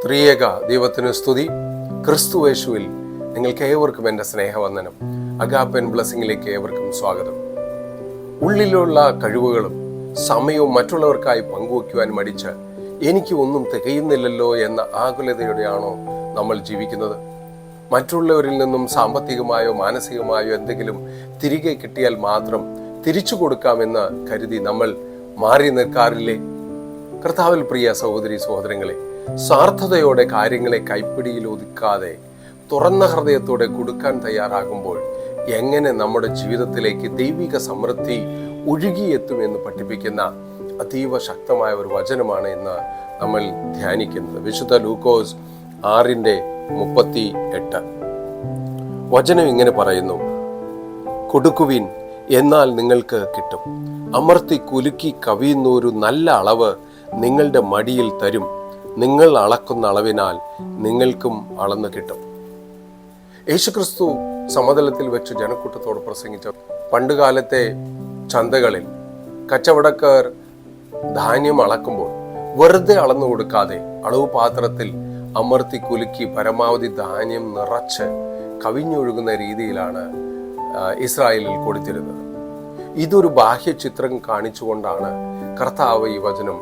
ത്രിയേക ദൈവത്തിന് സ്തുതി. ക്രിസ്തുയേശുവിൽ നിങ്ങൾക്ക് ഏവർക്കും എൻ്റെ സ്നേഹവന്ദനം. അഗാപ്പൻ ബ്ലെസ്സിങ്ങിലേക്ക് ഏവർക്കും സ്വാഗതം. ഉള്ളിലുള്ള കഴിവുകളും സമയവും മറ്റുള്ളവർക്കായി പങ്കുവയ്ക്കുവാൻ മടിച്ച് എനിക്ക് ഒന്നും തികയുന്നില്ലല്ലോ എന്ന ആകുലതയോടെയാണോ നമ്മൾ ജീവിക്കുന്നത്? മറ്റുള്ളവരിൽ നിന്നും സാമ്പത്തികമായോ മാനസികമായോ എന്തെങ്കിലും തിരികെ കിട്ടിയാൽ മാത്രം തിരിച്ചു കൊടുക്കാമെന്ന് കരുതി നമ്മൾ മാറി നിൽക്കാറില്ലേ? കർത്താവിൽ പ്രിയ സഹോദരി സഹോദരങ്ങളെ, സ്വാർത്ഥതയോടെ കാര്യങ്ങളെ കൈപ്പിടിയിൽ ഒതുക്കാതെ തുറന്ന ഹൃദയത്തോടെ കൊടുക്കാൻ തയ്യാറാകുമ്പോൾ എങ്ങനെ നമ്മുടെ ജീവിതത്തിലേക്ക് ദൈവിക സമൃദ്ധി ഒഴുകിയെത്തുമെന്ന് പഠിപ്പിക്കുന്ന അതീവ ശക്തമായ ഒരു വചനമാണ് ഇന്ന് നമ്മൾ ധ്യാനിക്കുന്നത്. വിശുദ്ധ ലൂക്കോസ് 6:38 വചനം ഇങ്ങനെ പറയുന്നു: കൊടുക്കുവിൻ, എന്നാൽ നിങ്ങൾക്ക് കിട്ടും. അമർത്തി കുലുക്കി കവിയുന്ന ഒരു നല്ല അളവ് നിങ്ങളുടെ മടിയിൽ തരും. നിങ്ങൾ അളക്കുന്ന അളവിനാൽ നിങ്ങൾക്കും അളന്ന് കിട്ടും. യേശുക്രിസ്തു സമതലത്തിൽ വെച്ച് ജനക്കൂട്ടത്തോട് പ്രസംഗിച്ച പണ്ടുകാലത്തെ ചന്തകളിൽ കച്ചവടക്കാർ ധാന്യം അളക്കുമ്പോൾ വെറുതെ അളന്നു കൊടുക്കാതെ അളവ് പാത്രത്തിൽ അമർത്തി കുലുക്കി പരമാവധി ധാന്യം നിറച്ച് കവിഞ്ഞൊഴുകുന്ന രീതിയിലാണ് ഇസ്രായേലിൽ കൊടുത്തിരുന്നത്. ഇതൊരു ബാഹ്യ ചിത്രം കാണിച്ചുകൊണ്ടാണ് കർത്താവ് ഈ വചനം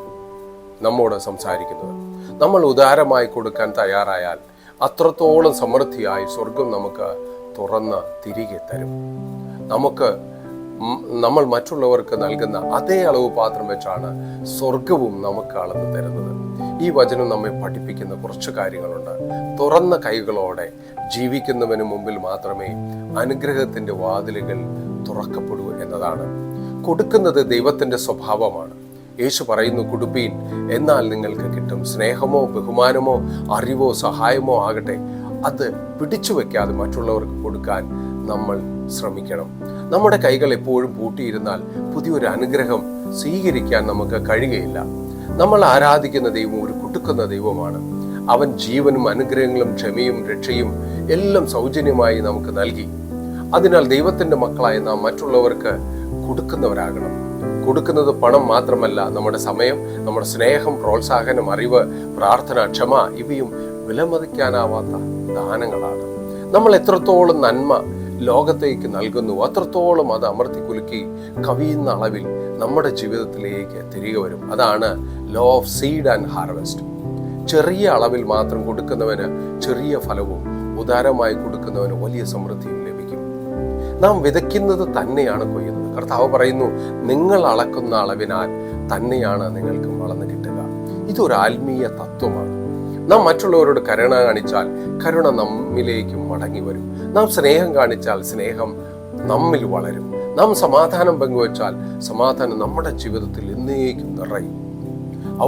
നമ്മോട് സംസാരിക്കുന്നത്. നമ്മൾ ഉദാരമായി കൊടുക്കാൻ തയ്യാറായാൽ അത്രത്തോളം സമൃദ്ധിയായി സ്വർഗം നമുക്ക് തുറന്ന് തിരികെ തരും. നമ്മൾ മറ്റുള്ളവർക്ക് നൽകുന്ന അതേ അളവ് പാത്രം വെച്ചാണ് സ്വർഗവും നമുക്ക് അളന്ന് തരുന്നത്. ഈ വചനം നമ്മെ പഠിപ്പിക്കുന്ന കുറച്ച് കാര്യങ്ങളുണ്ട്. തുറന്ന കൈകളോടെ ജീവിക്കുന്നവന് മുമ്പിൽ മാത്രമേ അനുഗ്രഹത്തിന്റെ വാതിലുകൾ തുറക്കപ്പെടൂ എന്നതാണ്. കൊടുക്കുന്നത് ദൈവത്തിന്റെ സ്വഭാവമാണ്. യേശു പറയുന്നു, കൊടുപ്പീൻ, എന്നാൽ നിങ്ങൾക്ക് കിട്ടും. സ്നേഹമോ ബഹുമാനമോ അറിവോ സഹായമോ ആകട്ടെ, അത് പിടിച്ചു വെക്കാതെ മറ്റുള്ളവർക്ക് കൊടുക്കാൻ നമ്മൾ ശ്രമിക്കണം. നമ്മുടെ കൈകൾ എപ്പോഴും പൂട്ടിയിരുന്നാൽ പുതിയൊരു അനുഗ്രഹം സ്വീകരിക്കാൻ നമുക്ക് കഴിയുകയില്ല. നമ്മൾ ആരാധിക്കുന്ന ദൈവം ഒരു കൊടുക്കുന്ന ദൈവമാണ്. അവൻ ജീവനും അനുഗ്രഹങ്ങളും ക്ഷമയും രക്ഷയും എല്ലാം സൗജന്യമായി നമുക്ക് നൽകി. അതിനാൽ ദൈവത്തിന്റെ മക്കളായ നാം മറ്റുള്ളവർക്ക് കൊടുക്കുന്നവരാകണം. കൊടുക്കുന്നത് പണം മാത്രമല്ല, നമ്മുടെ സമയം, നമ്മുടെ സ്നേഹം, പ്രോത്സാഹനം, അറിവ്, പ്രാർത്ഥന, ക്ഷമ ഇവയും വിലമതിക്കാനാവാത്ത ദാനങ്ങളാണ്. നമ്മൾ എത്രത്തോളം നന്മ ലോകത്തേക്ക് നൽകുന്നു അത്രത്തോളം അത് അമർത്തി കുലുക്കി കവിയുന്ന അളവിൽ നമ്മുടെ ജീവിതത്തിലേക്ക് തിരികെ വരും. അതാണ് law of seed and harvest. ചെറിയ അളവിൽ മാത്രം കൊടുക്കുന്നവന് ചെറിയ ഫലവും ഉദാരമായി കൊടുക്കുന്നവന് വലിയ സമൃദ്ധിയും ലഭിക്കും. നാം വിതയ്ക്കുന്നത് തന്നെയാണ് കൊയ്യുന്നത്. കർത്താവ് പറയുന്നു, നിങ്ങൾ അളക്കുന്ന അളവിനാൽ തന്നെയാണ് നിങ്ങൾക്ക് വളർന്നു കിട്ടുക. ഇതൊരു ആത്മീയ തത്വമാണ്. നാം മറ്റുള്ളവരോട് കരുണ കാണിച്ചാൽ കരുണ നമ്മിലേക്ക് മടങ്ങി വരും. നാം സ്നേഹം കാണിച്ചാൽ സ്നേഹം നമ്മിൽ വളരും. നാം സമാധാനം പങ്കുവച്ചാൽ സമാധാനം നമ്മുടെ ജീവിതത്തിൽ എന്നേക്കും നിറയും.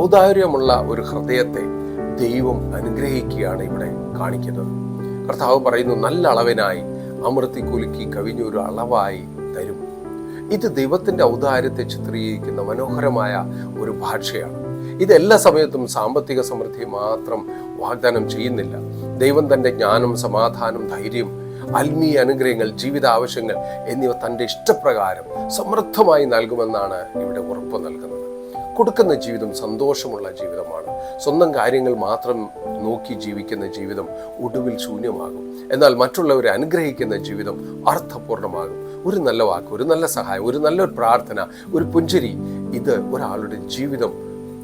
ഔദാര്യമുള്ള ഒരു ഹൃദയത്തെ ദൈവം അനുഗ്രഹിക്കുകയാണ് ഇവിടെ കാണിക്കുന്നത്. കർത്താവ് പറയുന്നു, നല്ല അളവിനായി അമർത്തി കുലുക്കി കവിഞ്ഞൊരു അളവായി തരും. ഇത് ദൈവത്തിന്റെ ഔദാര്യത്തെ ചിത്രീകരിക്കുന്ന മനോഹരമായ ഒരു ഭാഷയാണ്. ഇത് എല്ലാ സമയത്തും സാമ്പത്തിക സമൃദ്ധി മാത്രം വാഗ്ദാനം ചെയ്യുന്നില്ല. ദൈവം തന്റെ ജ്ഞാനം, സമാധാനം, ധൈര്യം, ആത്മീയ അനുഗ്രഹങ്ങൾ, ജീവിത ആവശ്യങ്ങൾ എന്നിവ തന്റെ ഇഷ്ടപ്രകാരം സമൃദ്ധമായി നൽകുമെന്നാണ് ഇവിടെ ഉറപ്പ് നൽകുന്നത്. കൊടുക്കുന്ന ജീവിതം സന്തോഷമുള്ള ജീവിതമാണ്. സ്വന്തം കാര്യങ്ങൾ മാത്രം നോക്കി ജീവിക്കുന്ന ജീവിതം ഒടുവിൽ ശൂന്യമാകും. എന്നാൽ മറ്റുള്ളവരെ അനുഗ്രഹിക്കുന്ന ജീവിതം അർത്ഥപൂർണമാകും. ഒരു നല്ല വാക്ക്, ഒരു നല്ല സഹായം, ഒരു നല്ലൊരു പ്രാർത്ഥന, ഒരു പുഞ്ചിരി, ഇത് ഒരാളുടെ ജീവിതം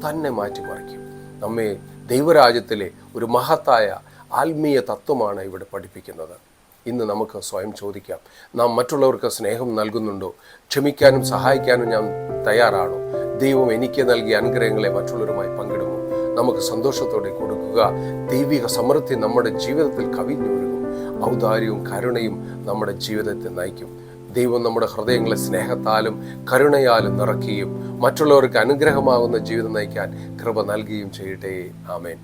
തന്നെ മാറ്റിമറിക്കും. നമ്മെ ദൈവരാജ്യത്തിലെ ഒരു മഹത്തായ ആത്മീയ തത്വമാണ് ഇവിടെ പഠിപ്പിക്കുന്നത്. ഇന്ന് നമുക്ക് സ്വയം ചോദിക്കാം, നാം മറ്റുള്ളവർക്ക് സ്നേഹം നൽകുന്നുണ്ടോ? ക്ഷമിക്കാനും സഹായിക്കാനും ഞാൻ തയ്യാറാണോ? ദൈവം എനിക്ക് നൽകിയ അനുഗ്രഹങ്ങളെ മറ്റുള്ളവരുമായി പങ്കിടുമോ? നമുക്ക് സന്തോഷത്തോടെ കൊടുക്കുക. ദൈവിക സമൃദ്ധി നമ്മുടെ ജീവിതത്തിൽ കവിഞ്ഞൊഴുകും. ഔദാര്യവും കരുണയും നമ്മുടെ ജീവിതത്തെ നയിക്കും. ദൈവം നമ്മുടെ ഹൃദയങ്ങളെ സ്നേഹത്താലും കരുണയാലും നിറയ്ക്കുകയും മറ്റുള്ളവർക്ക് അനുഗ്രഹമാകുന്ന ജീവിതം നയിക്കാൻ കൃപ നൽകുകയും ചെയ്യട്ടെ. ആമേൻ.